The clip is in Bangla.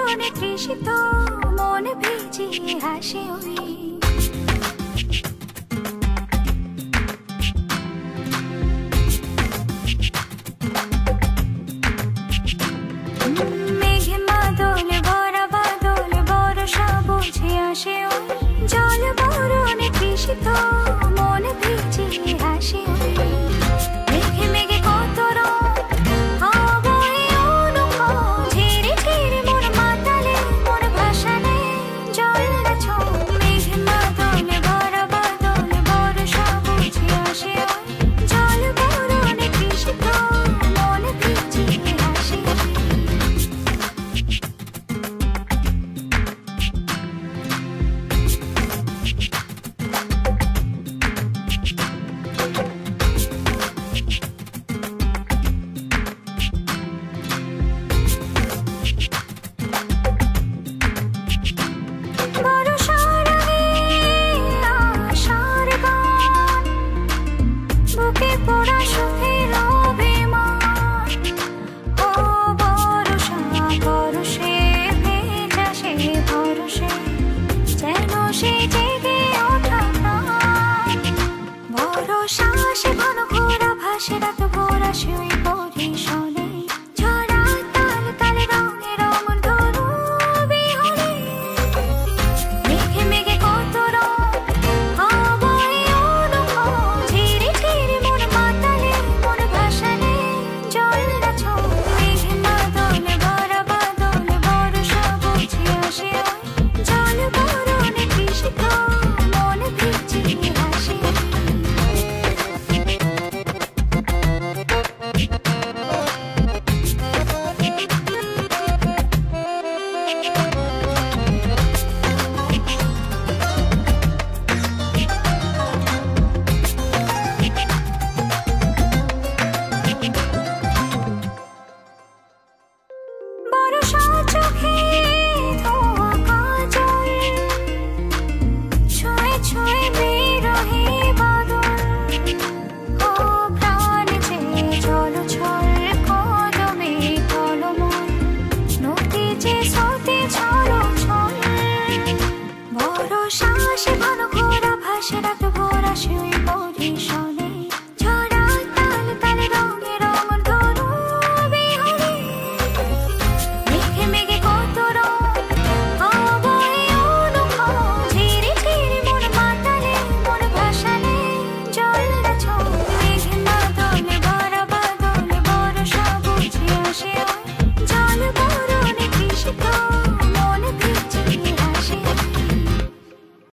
বরণে তৃষিত মন ভিজিয়ে হাসি ওই মেঘে মাদল ভরা বাদল বর্ষা বুঝে আসে ওই জল বরণে তৃষিত মন ভিজিয়ে হাসি ওই মেঘে মেঘে কত রং হবই অনুভব ঝিরি ঝিরি মন মাতালে মন ভাসালে জল নাচো মেঘে মাদল ভরা বাদল বর্ষা বুঝে আসে ওই জল বরণে তৃষিত মন ভিজিয়ে হাসি বর্ষার আগে আশার গান বুকে পড়া সুখের অভিমান ও বর্ষা বর্ষে ভেজা সে ভরসে যেন সে জেগে ওঠা প্রাণ ভরসা সে ঘন ঘোরা ভাসে রাত ভোরা সে ওই